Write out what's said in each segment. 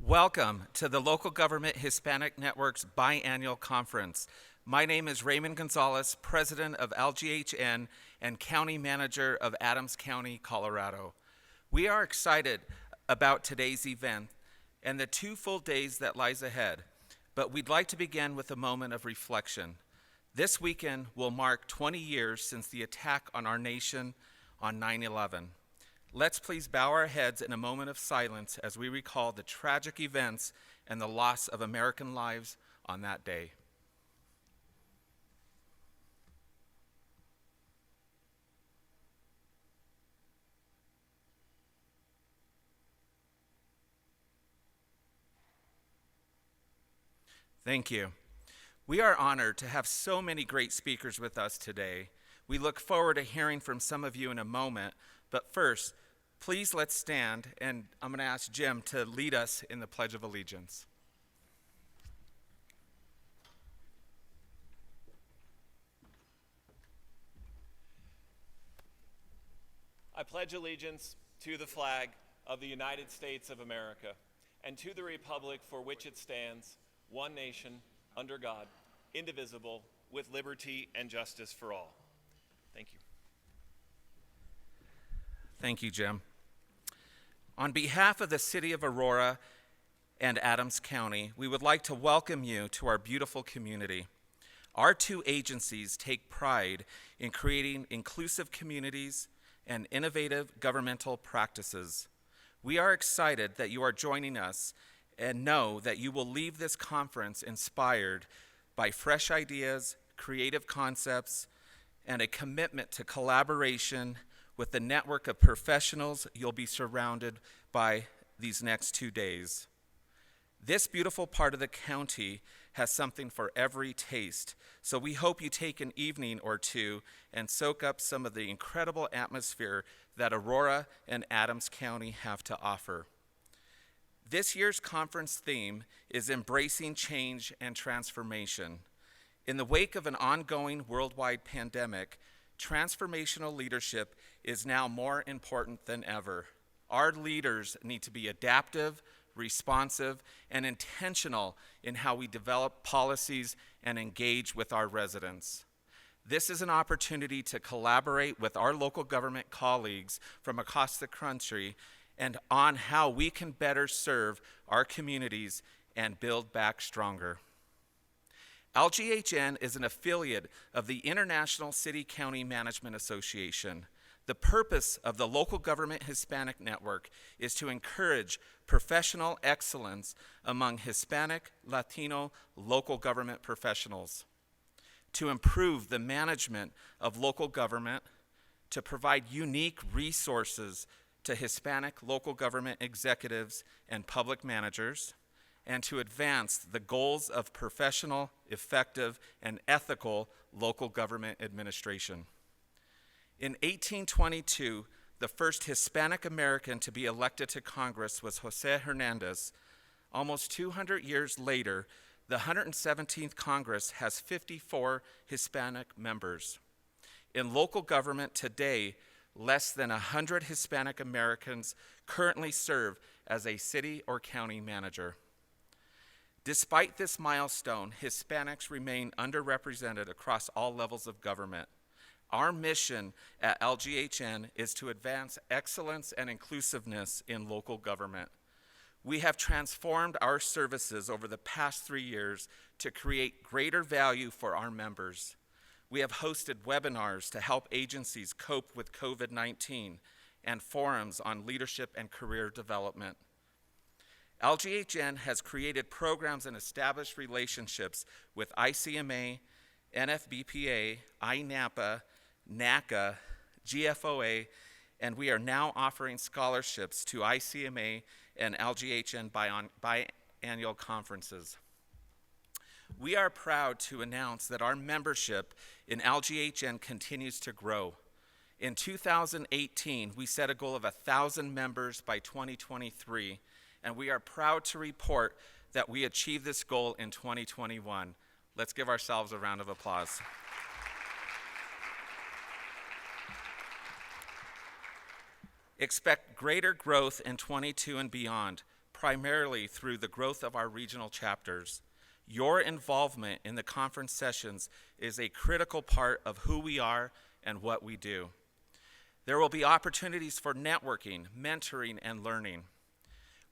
Welcome to the Local Government Hispanic Network's biannual conference. My name is Raymond Gonzalez, President of LGHN and County Manager of Adams County, Colorado. We are excited about today's event and the 2 full days that lies ahead, but we'd like to begin with a moment of reflection. This weekend will mark 20 years since the attack on our nation on 9/11. Let's please bow our heads in a moment of silence as we recall the tragic events and the loss of American lives on that day. Thank you. We are honored to have so many great speakers with us today. We look forward to hearing from some of you in a moment, but first, please let's stand, and I'm going to ask Jim to lead us in the Pledge of Allegiance. I pledge allegiance to the flag of the United States of America and to the republic for which it stands, one nation, under God, indivisible, with liberty and justice for all. Thank you. Thank you, Jim. On behalf of the City of Aurora and Adams County, we would like to welcome you to our beautiful community. Our 2 agencies take pride in creating inclusive communities and innovative governmental practices. We are excited that you are joining us and know that you will leave this conference inspired by fresh ideas, creative concepts, and a commitment to collaboration with the network of professionals you'll be surrounded by these next 2 days. This beautiful part of the county has something for every taste, so we hope you take an evening or 2 and soak up some of the incredible atmosphere that Aurora and Adams County have to offer. This year's conference theme is Embracing Change and Transformation. In the wake of an ongoing worldwide pandemic, transformational leadership is now more important than ever. Our leaders need to be adaptive, responsive, and intentional in how we develop policies and engage with our residents. This is an opportunity to collaborate with our local government colleagues from across the country and on how we can better serve our communities and build back stronger. LGHN is an affiliate of the International City County Management Association. The purpose of the Local Government Hispanic Network is to encourage professional excellence among Hispanic, Latino, local government professionals, to improve the management of local government, to provide unique resources to Hispanic local government executives and public managers, and to advance the goals of professional, effective, and ethical local government administration. In 1822, the first Hispanic American to be elected to Congress was Jose Hernandez. Almost 200 years later, the 117th Congress has 54 Hispanic members. In local government today, less than 100 Hispanic Americans currently serve as a city or county manager. Despite this milestone, Hispanics remain underrepresented across all levels of government. Our mission at LGHN is to advance excellence and inclusiveness in local government. We have transformed our services over the past 3 years to create greater value for our members. We have hosted webinars to help agencies cope with COVID-19 and forums on leadership and career development. LGHN has created programs and established relationships with ICMA, NFBPA, INAPA, NACA, GFOA, and we are now offering scholarships to ICMA and LGHN biannual conferences. We are proud to announce that our membership in LGHN continues to grow. In 2018, we set a goal of 1,000 members by 2023, and we are proud to report that we achieved this goal in 2021. Let's give ourselves a round of applause. Expect greater growth in 22 and beyond. primarily through the growth of our regional chapters. Your involvement in the conference sessions is a critical part of who we are and what we do. There will be opportunities for networking, mentoring, and learning.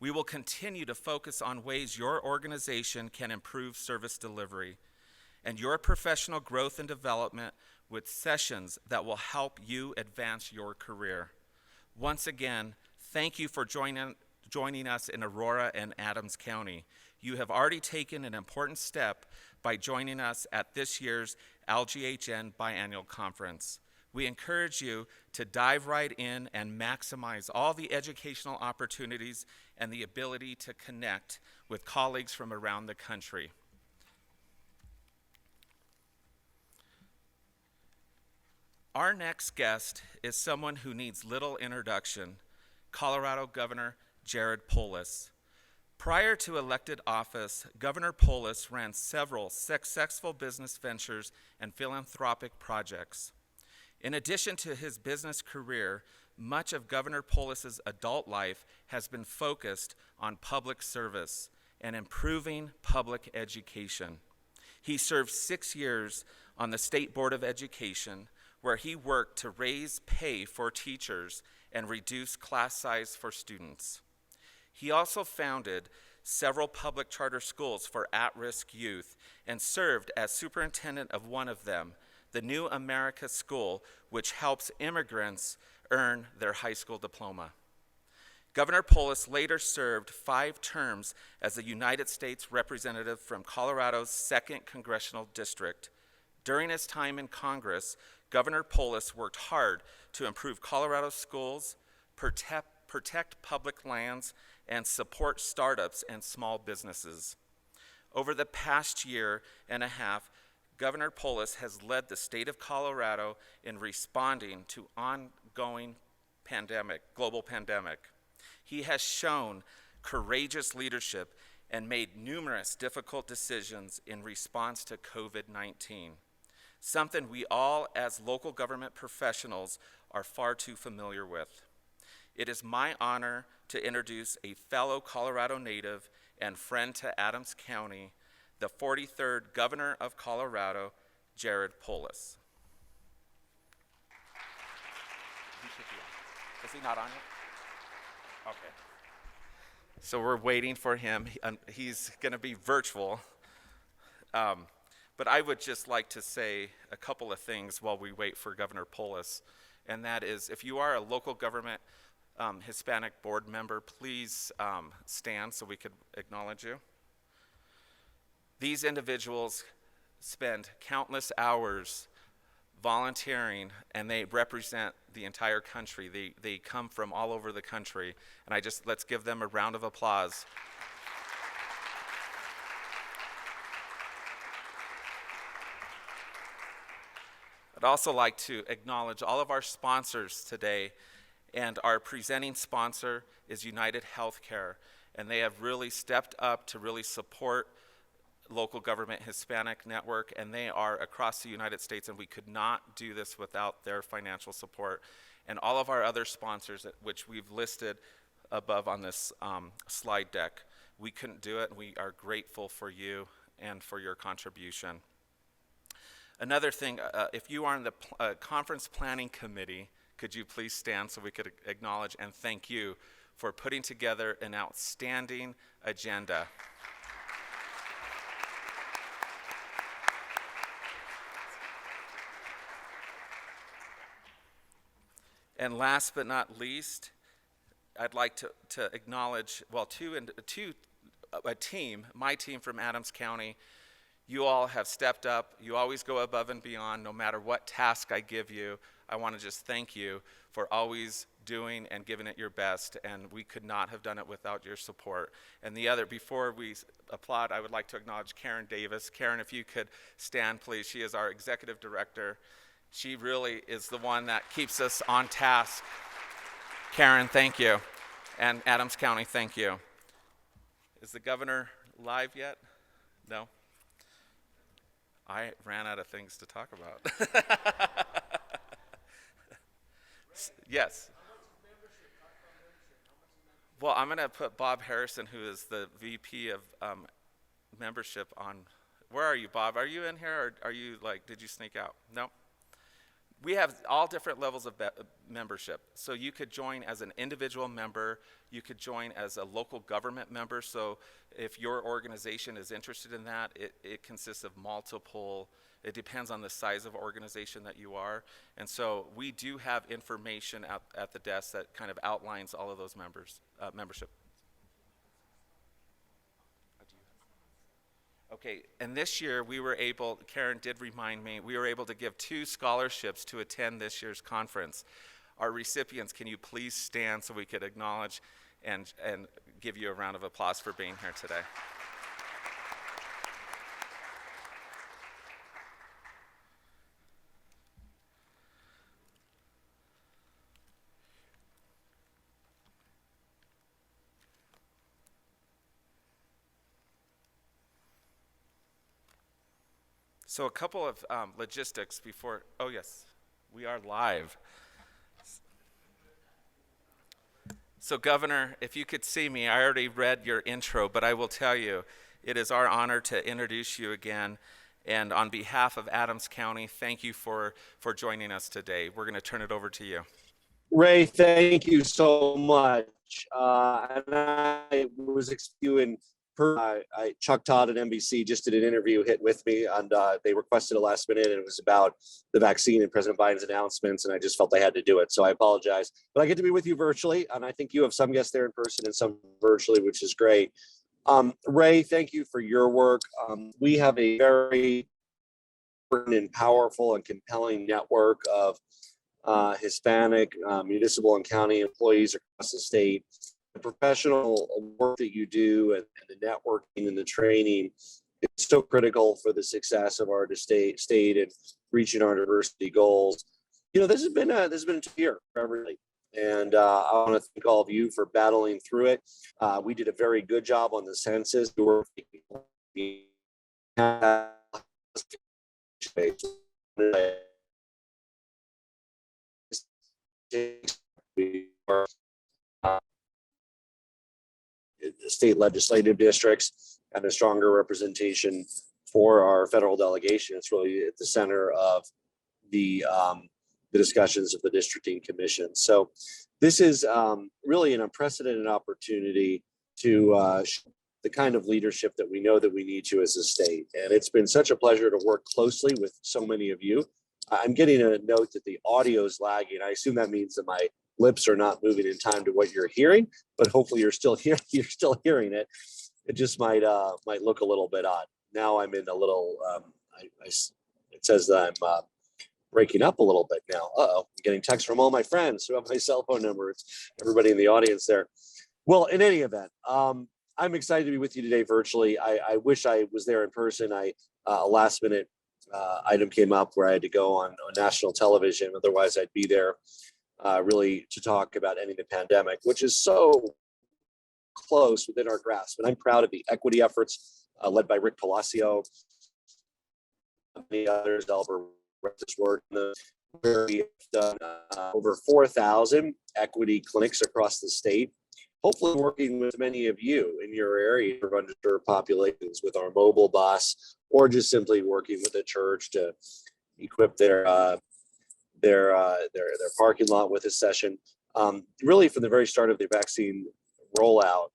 We will continue to focus on ways your organization can improve service delivery and your professional growth and development with sessions that will help you advance your career. Once again, thank you for joining us in Aurora and Adams County. You have already taken an important step by joining us at this year's LGHN Biannual Conference. We encourage you to dive right in and maximize all the educational opportunities and the ability to connect with colleagues from around the country. Our next guest is someone who needs little introduction, Colorado Governor Jared Polis. Prior to elected office, Governor Polis ran several successful business ventures and philanthropic projects. In addition to his business career, much of Governor Polis's adult life has been focused on public service and improving public education. He served 6 years on the State Board of Education, where he worked to raise pay for teachers and reduce class size for students. He also founded several public charter schools for at-risk youth and served as superintendent of one of them, the New America School, which helps immigrants earn their high school diploma. Governor Polis later served 5 terms as a United States representative from Colorado's 2nd Congressional District. During his time in Congress, Governor Polis worked hard to improve Colorado schools, protect public lands, and support startups and small businesses. Over the past year and a half, Governor Polis has led the state of Colorado in responding to ongoing global pandemic. He has shown courageous leadership and made numerous difficult decisions in response to COVID-19, something we all as local government professionals are far too familiar with. It is my honor to introduce a fellow Colorado native and friend to Adams County, the 43rd Governor of Colorado, Jared Polis. Is he not on it? Okay. So we're waiting for him. He's going to be virtual. But I would just like to say a couple of things while we wait for Governor Polis. And that is, if you are a local government Hispanic board member, please stand so we could acknowledge you. These individuals spend countless hours volunteering, and they represent the entire country. They come from all over the country, and let's give them a round of applause. I'd also like to acknowledge all of our sponsors today, and our presenting sponsor is United Healthcare, and they have really stepped up to really support local government Hispanic network, and they are across the United States, and we could not do this without their financial support. And all of our other sponsors, which we've listed above on this slide deck, we couldn't do it, and we are grateful for you and for your contribution. Another thing, if you are in the conference planning committee, could you please stand so we could acknowledge and thank you for putting together an outstanding agenda. And last but not least, I'd like to acknowledge, my team from Adams County. You all have stepped up. You always go above and beyond, no matter what task I give you. I want to just thank you for always doing and giving it your best, and we could not have done it without your support. And before we applaud, I would like to acknowledge Karen Davis. Karen, if you could stand, please. She is our executive director. She really is the one that keeps us on task. Karen, thank you. And Adams County, thank you. Is the governor live yet? No? I ran out of things to talk about. Yes. Well, I'm going to put Bob Harrison, who is the VP of membership, on. Where are you, Bob? Are you in here, or are you like, did you sneak out? No? We have all different levels of membership. So you could join as an individual member, you could join as a local government member. So if your organization is interested in that, it consists of multiple, it depends on the size of organization that you are. And so we do have information at the desk that kind of outlines all of those membership. Okay, and this year we were able, Karen did remind me, we were able to give 2 scholarships to attend this year's conference. Our recipients, can you please stand so we could acknowledge and give you a round of applause for being here today. So a couple of logistics before, oh yes, we are live. So Governor, if you could see me, I already read your intro, but I will tell you, it is our honor to introduce you again. And on behalf of Adams County, thank you for joining us today. We're going to turn it over to you. Ray, thank you so much. And I was excusing Chuck Todd at NBC just did an interview hit with me, and they requested a last minute, and it was about the vaccine and President Biden's announcements, and I just felt I had to do it. So I apologize. But I get to be with you virtually, and I think you have some guests there in person and some virtually, which is great. Ray, thank you for your work. We have a very important and powerful and compelling network of Hispanic municipal and county employees across the state. The professional work that you do and the networking and the training is so critical for the success of our state and reaching our diversity goals. You know, this has been a tough year for everybody, and I want to thank all of you for battling through it. We did a very good job on the census. State legislative districts and a stronger representation for our federal delegation. It's really at the center of the discussions of the districting commission. So this is really an unprecedented opportunity to show the kind of leadership that we know that we need to as a state. And it's been such a pleasure to work closely with so many of you. I'm getting a note that the audio is lagging. I assume that means that my lips are not moving in time to what you're hearing, but hopefully you're still hearing it. It just might look a little bit odd. Now I'm in a little, it says that I'm breaking up a little bit now. I'm getting texts from all my friends who have my cell phone number. It's everybody in the audience there. Well, in any event, I'm excited to be with you today virtually. I wish I was there in person. A last minute item came up where I had to go on national television. Otherwise I'd be there really to talk about ending the pandemic, which is so close within our grasp. And I'm proud of the equity efforts led by Rick Palacio, many others, Albert this work, where we have done over 4,000 equity clinics across the state, hopefully working with many of you in your area of underserved populations with our mobile bus, or just simply working with the church to equip their parking lot with a session. Really, from the very start of the vaccine rollout,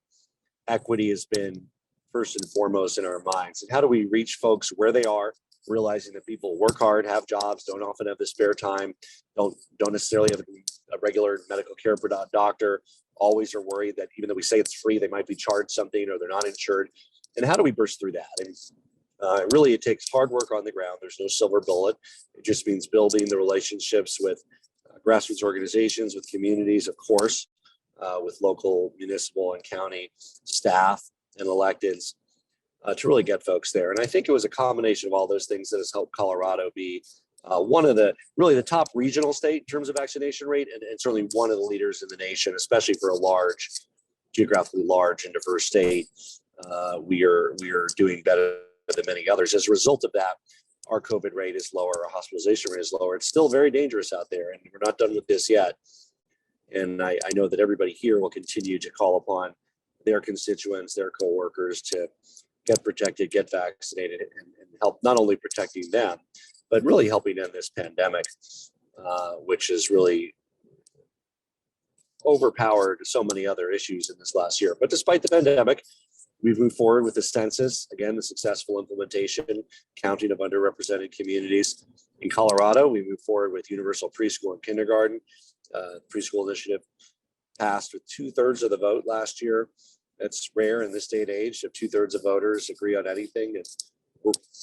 equity has been first and foremost in our minds. And how do we reach folks where they are, realizing that people work hard, have jobs, don't often have the spare time, don't necessarily have a regular medical care for a doctor, always are worried that even though we say it's free, they might be charged something or they're not insured. And how do we burst through that? And really, it takes hard work on the ground. There's no silver bullet. It just means building the relationships with grassroots organizations, with communities, of course, with local, municipal, and county staff and electeds to really get folks there. And I think it was a combination of all those things that has helped Colorado be one of the top regional state in terms of vaccination rate, and certainly one of the leaders in the nation, especially for a geographically large and diverse state. We are doing better than many others. As a result of that, our COVID rate is lower, our hospitalization rate is lower. It's still very dangerous out there, and we're not done with this yet. And I know that everybody here will continue to call upon their constituents, their coworkers to get protected, get vaccinated, and help not only protecting them, but really helping end this pandemic, which is really overpowered so many other issues in this last year. But despite the pandemic, we've moved forward with the census, again, the successful implementation, counting of underrepresented communities. In Colorado, we moved forward with universal preschool and kindergarten. Preschool initiative passed with 2/3 of the vote last year. That's rare in this day and age if 2/3 of voters agree on anything. And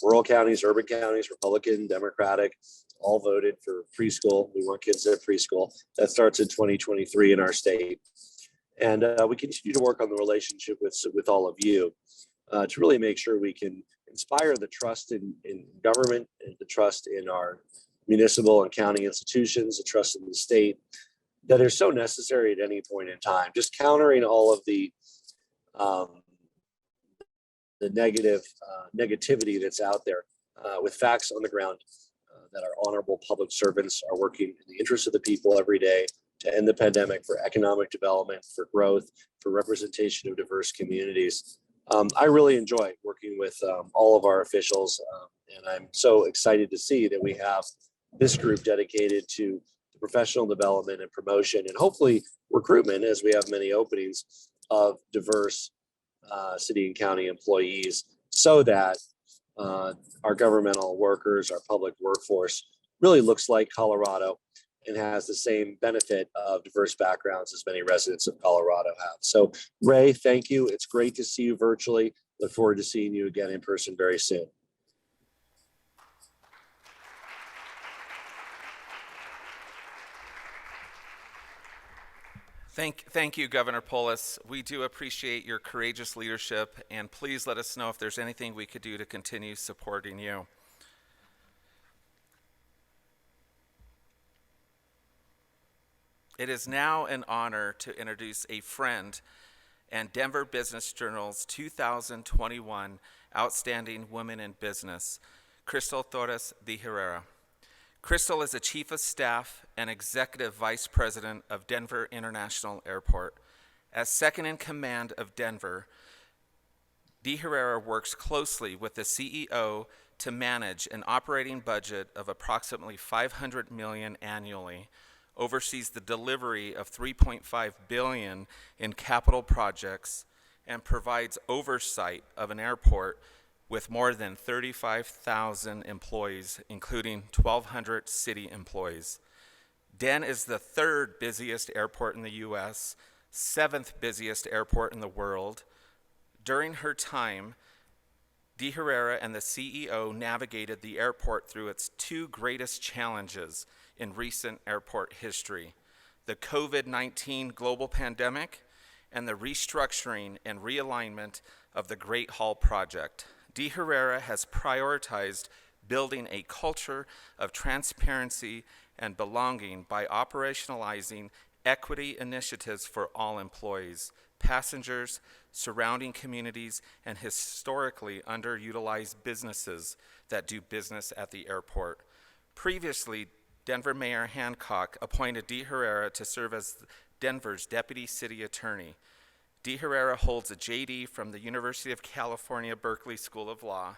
rural counties, urban counties, Republican, Democratic, all voted for preschool. We want kids at preschool. That starts in 2023 in our state. And we continue to work on the relationship with all of you to really make sure we can inspire the trust in government and the trust in our municipal and county institutions, the trust in the state that are so necessary at any point in time. Just countering all of the negativity that's out there with facts on the ground that our honorable public servants are working in the interest of the people every day to end the pandemic, for economic development, for growth, for representation of diverse communities. I really enjoy working with all of our officials, and I'm so excited to see that we have this group dedicated to professional development and promotion, and hopefully recruitment, as we have many openings of diverse city and county employees, so that our governmental workers, our public workforce really looks like Colorado and has the same benefit of diverse backgrounds as many residents of Colorado have. So Ray, thank you. It's great to see you virtually. Look forward to seeing you again in person very soon. Thank you, Governor Polis. We do appreciate your courageous leadership, and please let us know if there's anything we could do to continue supporting you. It is now an honor to introduce a friend and Denver Business Journal's 2021 Outstanding Woman in Business, Crystal Torres de Herrera. Crystal is the Chief of Staff and Executive Vice President of Denver International Airport. As second in command of Denver, de Herrera works closely with the CEO to manage an operating budget of approximately $500 million annually, oversees the delivery of $3.5 billion in capital projects, and provides oversight of an airport with more than 35,000 employees, including 1,200 city employees. Den is the third busiest airport in the US, seventh busiest airport in the world. During her time, de Herrera and the CEO navigated the airport through its two greatest challenges in recent airport history: the COVID-19 global pandemic and the restructuring and realignment of the Great Hall Project. De Herrera has prioritized building a culture of transparency and belonging by operationalizing equity initiatives for all employees, passengers, surrounding communities, and historically underutilized businesses that do business at the airport. Previously, Denver Mayor Hancock appointed de Herrera to serve as Denver's Deputy City Attorney. De Herrera holds a JD from the University of California, Berkeley School of Law.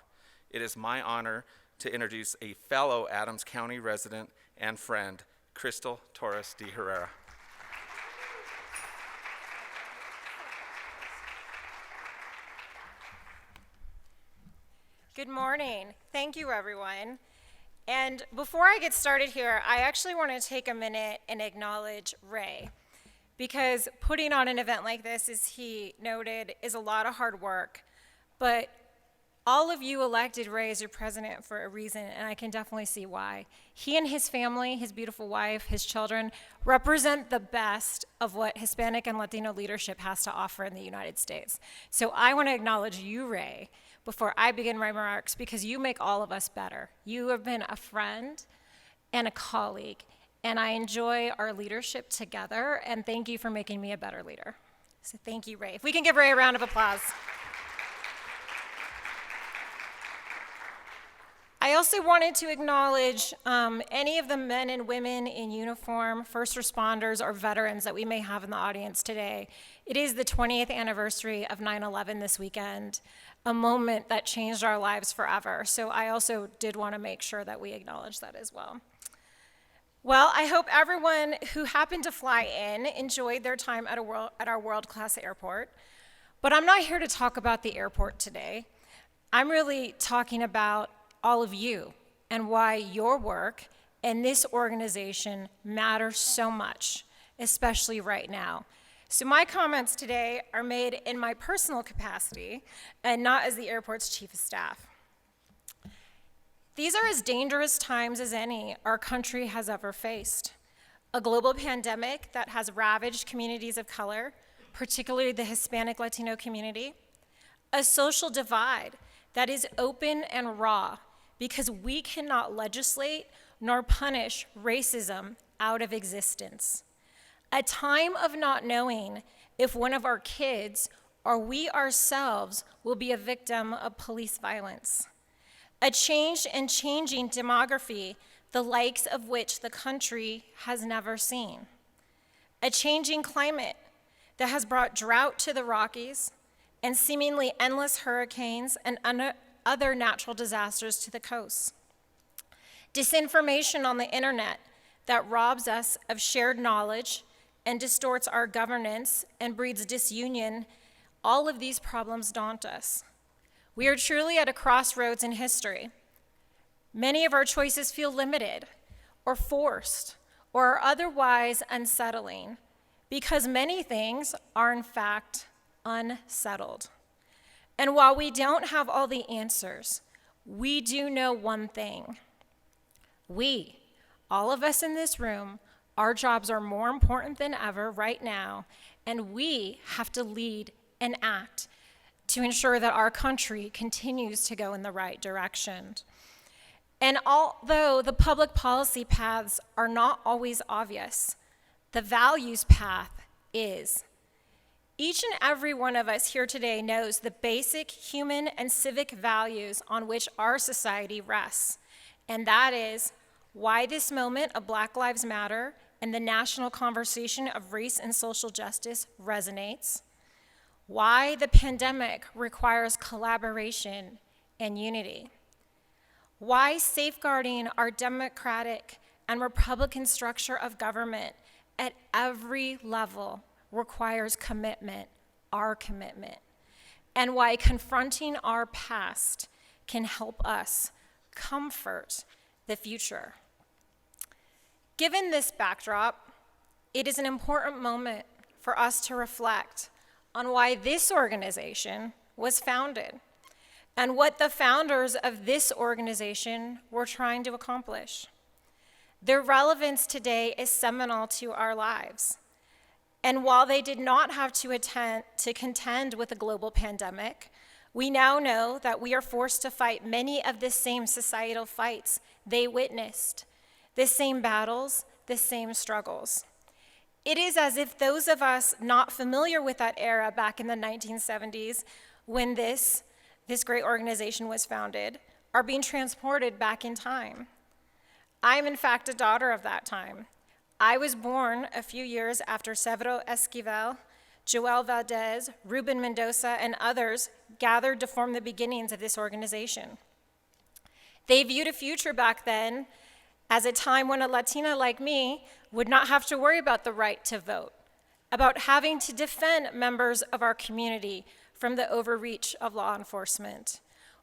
It is my honor to introduce a fellow Adams County resident and friend, Crystal Torres de Herrera. Good morning. Thank you, everyone. And before I get started here, I actually want to take a minute and acknowledge Ray, because putting on an event like this, as he noted, is a lot of hard work. But all of you elected Ray as your president for a reason, and I can definitely see why. He and his family, his beautiful wife, his children, represent the best of what Hispanic and Latino leadership has to offer in the United States. So I want to acknowledge you, Ray, before I begin my remarks, because you make all of us better. You have been a friend and a colleague, and I enjoy our leadership together, and thank you for making me a better leader. So thank you, Ray. If we can give Ray a round of applause. I also wanted to acknowledge any of the men and women in uniform, first responders, or veterans that we may have in the audience today. It is the 20th anniversary of 9/11 this weekend, a moment that changed our lives forever. So I also did want to make sure that we acknowledge that as well. Well, I hope everyone who happened to fly in enjoyed their time at our world-class airport. But I'm not here to talk about the airport today. I'm really talking about all of you and why your work and this organization matter so much, especially right now. So my comments today are made in my personal capacity and not as the airport's chief of staff. These are as dangerous times as any our country has ever faced. A global pandemic that has ravaged communities of color, particularly the Hispanic Latino community. A social divide that is open and raw because we cannot legislate nor punish racism out of existence. A time of not knowing if one of our kids or we ourselves will be a victim of police violence. A changed and changing demography, the likes of which the country has never seen. A changing climate that has brought drought to the Rockies and seemingly endless hurricanes and other natural disasters to the coast. Disinformation on the internet that robs us of shared knowledge and distorts our governance and breeds disunion. All of these problems daunt us. We are truly at a crossroads in history. Many of our choices feel limited or forced or are otherwise unsettling because many things are in fact unsettled. And while we don't have all the answers, we do know one thing. We, all of us in this room, our jobs are more important than ever right now, and we have to lead and act to ensure that our country continues to go in the right direction. And although the public policy paths are not always obvious, the values path is. Each and every one of us here today knows the basic human and civic values on which our society rests, and that is why this moment of Black Lives Matter and the national conversation of race and social justice resonates, why the pandemic requires collaboration and unity, why safeguarding our democratic and Republican structure of government at every level requires commitment, our commitment, and why confronting our past can help us comfort the future. Given this backdrop, it is an important moment for us to reflect on why this organization was founded and what the founders of this organization were trying to accomplish. Their relevance today is seminal to our lives. And while they did not have to contend with a global pandemic, we now know that we are forced to fight many of the same societal fights they witnessed, the same battles, the same struggles. It is as if those of us not familiar with that era back in the 1970s, when this great organization was founded, are being transported back in time. I'm in fact a daughter of that time. I was born a few years after Severo Esquivel, Joel Valdez, Ruben Mendoza, and others gathered to form the beginnings of this organization. They viewed a future back then as a time when a Latina like me would not have to worry about the right to vote, about having to defend members of our community from the overreach of law enforcement,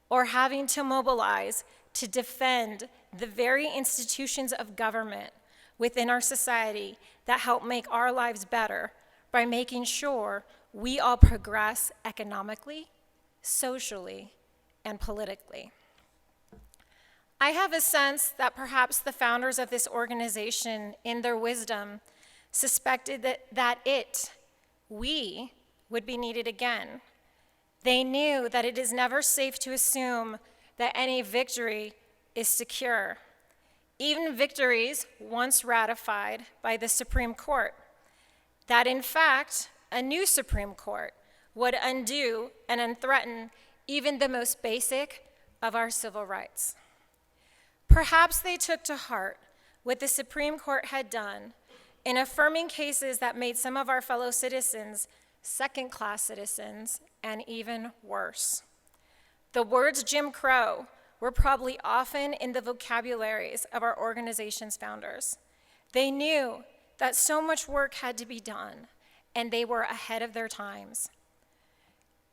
or having to mobilize to defend the very institutions of government within our society that help make our lives better by making sure we all progress economically, socially, and politically. I have a sense that perhaps the founders of this organization, in their wisdom, suspected that we would be needed again. They knew that it is never safe to assume that any victory is secure. Even victories once ratified by the Supreme Court, that in fact, a new Supreme Court would undo and unthreaten even the most basic of our civil rights. Perhaps they took to heart what the Supreme Court had done in affirming cases that made some of our fellow citizens second-class citizens, and even worse. The words Jim Crow were probably often in the vocabularies of our organization's founders. They knew that so much work had to be done, and they were ahead of their times.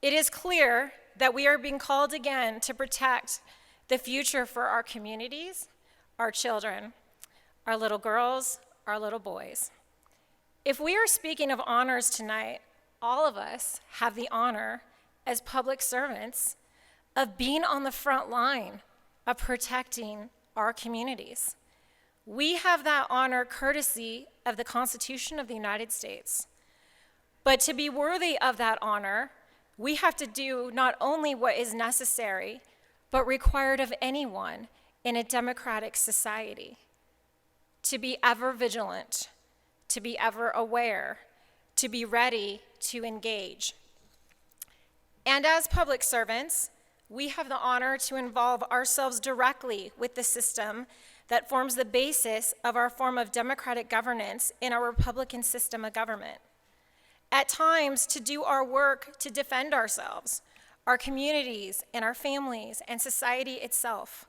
It is clear that we are being called again to protect the future for our communities, our children, our little girls, our little boys. If we are speaking of honors tonight, all of us have the honor as public servants of being on the front line of protecting our communities. We have that honor courtesy of the Constitution of the United States. But to be worthy of that honor, we have to do not only what is necessary, but required of anyone in a democratic society. To be ever vigilant, to be ever aware, to be ready to engage. And as public servants, we have the honor to involve ourselves directly with the system that forms the basis of our form of democratic governance in our Republican system of government. At times, to do our work to defend ourselves, our communities, and our families, and society itself.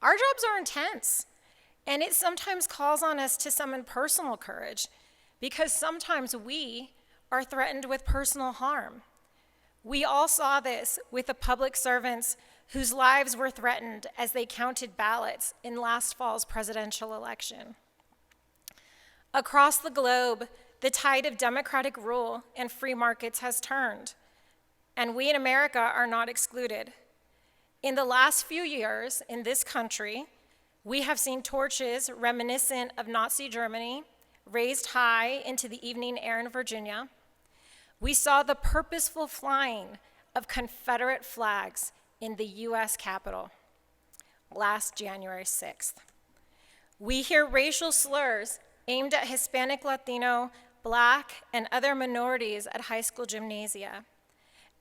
Our jobs are intense, and it sometimes calls on us to summon personal courage, because sometimes we are threatened with personal harm. We all saw this with the public servants whose lives were threatened as they counted ballots in last fall's presidential election. Across the globe, the tide of democratic rule and free markets has turned, and we in America are not excluded. In the last few years in this country, we have seen torches reminiscent of Nazi Germany raised high into the evening air in Virginia. We saw the purposeful flying of Confederate flags in the US Capitol last January 6th. We hear racial slurs aimed at Hispanic, Latino, Black, and other minorities at high school gymnasia.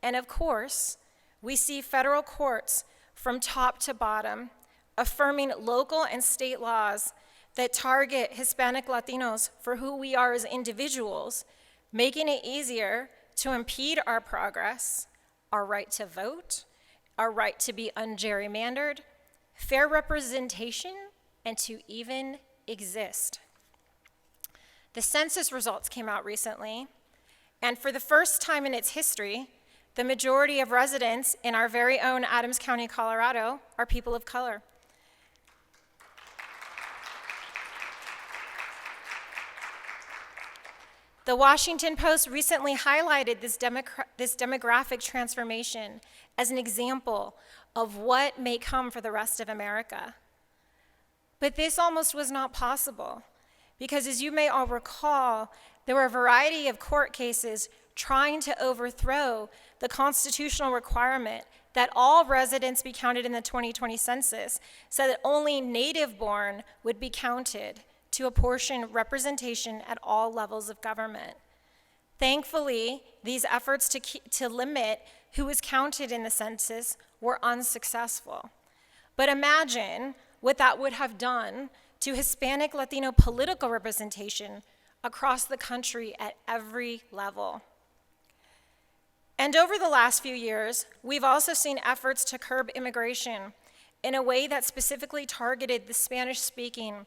And of course, we see federal courts from top to bottom affirming local and state laws that target Hispanic Latinos for who we are as individuals, making it easier to impede our progress, our right to vote, our right to be ungerrymandered, fair representation, and to even exist. The census results came out recently, and for the first time in its history, the majority of residents in our very own Adams County, Colorado, are people of color. The Washington Post recently highlighted this demographic transformation as an example of what may come for the rest of America. But this almost was not possible, because as you may all recall, there were a variety of court cases trying to overthrow the constitutional requirement that all residents be counted in the 2020 census, so that only native-born would be counted to apportion representation at all levels of government. Thankfully, these efforts to limit who was counted in the census were unsuccessful. But imagine what that would have done to Hispanic Latino political representation across the country at every level. And over the last few years, we've also seen efforts to curb immigration in a way that specifically targeted the Spanish-speaking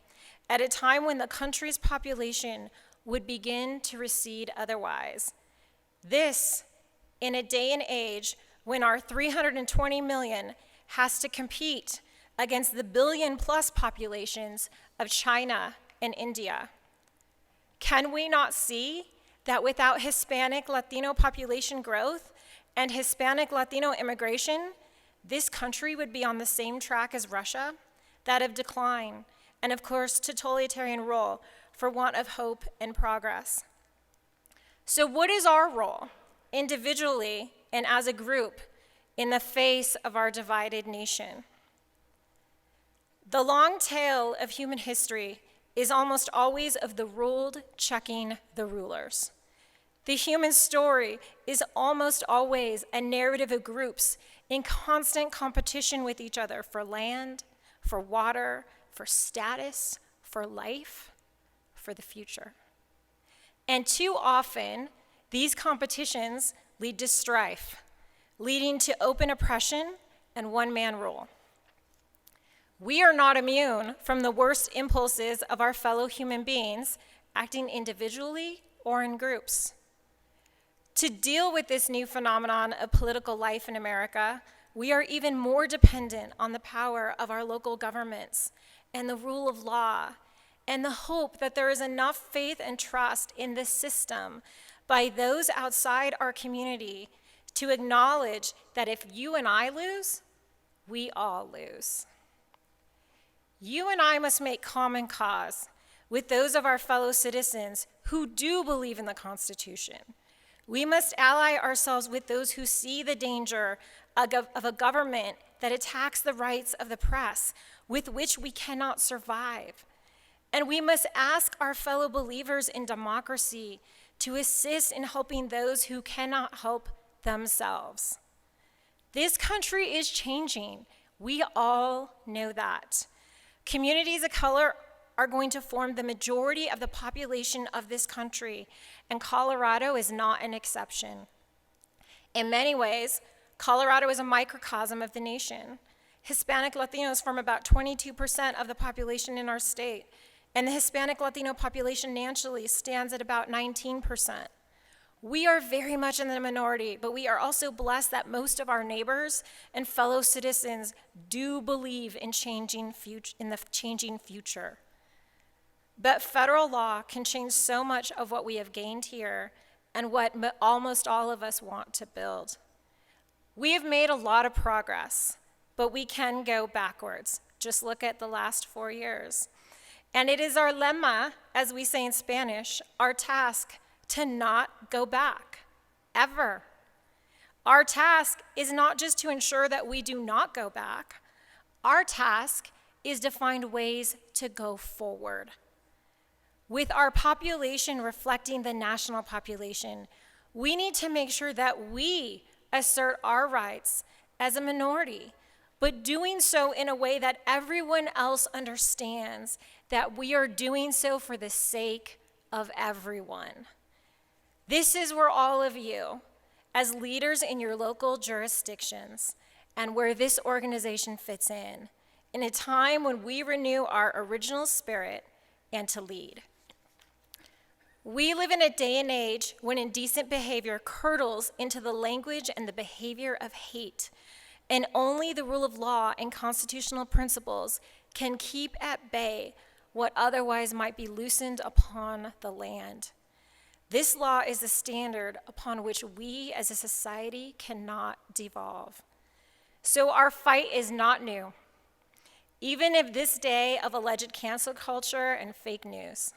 at a time when the country's population would begin to recede otherwise. This, in a day and age when our 320 million has to compete against the billion-plus populations of China and India. Can we not see that without Hispanic Latino population growth and Hispanic Latino immigration, this country would be on the same track as Russia, that of decline, and of course, totalitarian rule for want of hope and progress. So what is our role, individually and as a group, in the face of our divided nation? The long tail of human history is almost always of the ruled checking the rulers. The human story is almost always a narrative of groups in constant competition with each other for land, for water, for status, for life, for the future. And too often, these competitions lead to strife, leading to open oppression and one-man rule. We are not immune from the worst impulses of our fellow human beings, acting individually or in groups. To deal with this new phenomenon of political life in America, we are even more dependent on the power of our local governments and the rule of law, and the hope that there is enough faith and trust in this system by those outside our community to acknowledge that if you and I lose, we all lose. You and I must make common cause with those of our fellow citizens who do believe in the Constitution. We must ally ourselves with those who see the danger of a government that attacks the rights of the press, with which we cannot survive. And we must ask our fellow believers in democracy to assist in helping those who cannot help themselves. This country is changing. We all know that. Communities of color are going to form the majority of the population of this country, and Colorado is not an exception. In many ways, Colorado is a microcosm of the nation. Hispanic Latinos form about 22% of the population in our state, and the Hispanic Latino population nationally stands at about 19%. We are very much in the minority, but we are also blessed that most of our neighbors and fellow citizens do believe in the changing future. But federal law can change so much of what we have gained here and what almost all of us want to build. We have made a lot of progress, but we can go backwards. Just look at the last 4 years. And it is our lemma, as we say in Spanish, our task to not go back, ever. Our task is not just to ensure that we do not go back. Our task is to find ways to go forward. With our population reflecting the national population, we need to make sure that we assert our rights as a minority, but doing so in a way that everyone else understands that we are doing so for the sake of everyone. This is where all of you, as leaders in your local jurisdictions, and where this organization fits in a time when we renew our original spirit and to lead. We live in a day and age when indecent behavior curdles into the language and the behavior of hate, and only the rule of law and constitutional principles can keep at bay what otherwise might be loosened upon the land. This law is the standard upon which we as a society cannot devolve. So our fight is not new, even if this day of alleged cancel culture and fake news.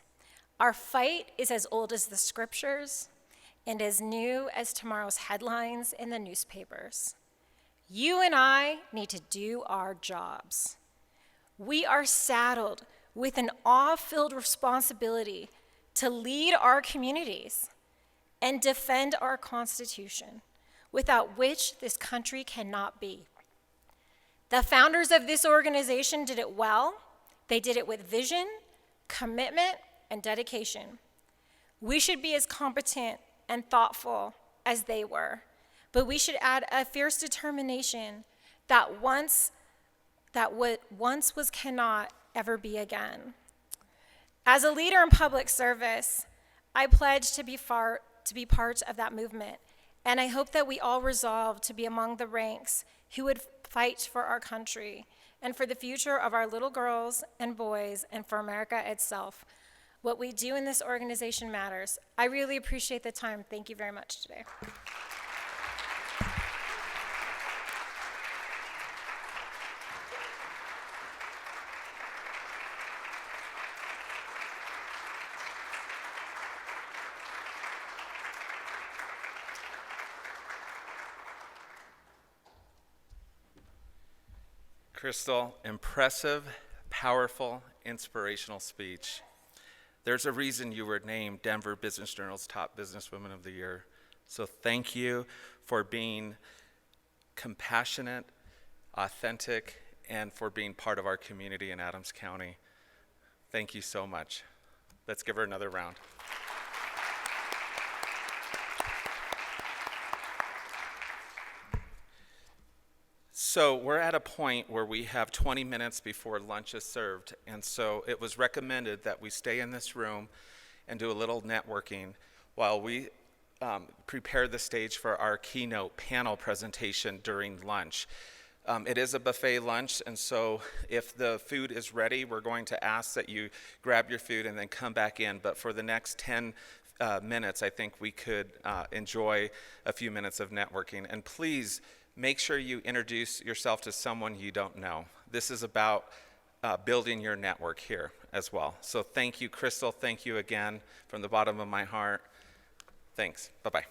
Our fight is as old as the scriptures and as new as tomorrow's headlines in the newspapers. You and I need to do our jobs. We are saddled with an awe-filled responsibility to lead our communities and defend our Constitution, without which this country cannot be. The founders of this organization did it well. They did it with vision, commitment, and dedication. We should be as competent and thoughtful as they were, but we should add a fierce determination that what once was cannot ever be again. As a leader in public service, I pledge to be part of that movement, and I hope that we all resolve to be among the ranks who would fight for our country and for the future of our little girls and boys and for America itself. What we do in this organization matters. I really appreciate the time. Thank you very much today. Crystal, impressive, powerful, inspirational speech. There's a reason you were named Denver Business Journal's Top Businesswoman of the Year. So thank you for being compassionate, authentic, and for being part of our community in Adams County. Thank you so much. Let's give her another round. So we're at a point where we have 20 minutes before lunch is served, and so it was recommended that we stay in this room and do a little networking while we prepare the stage for our keynote panel presentation during lunch. It is a buffet lunch, and so if the food is ready, we're going to ask that you grab your food and then come back in. But for the next 10 minutes, I think we could enjoy a few minutes of networking. And please make sure you introduce yourself to someone you don't know. This is about building your network here as well. So thank you, Crystal. Thank you again from the bottom of my heart. Thanks. Bye-bye.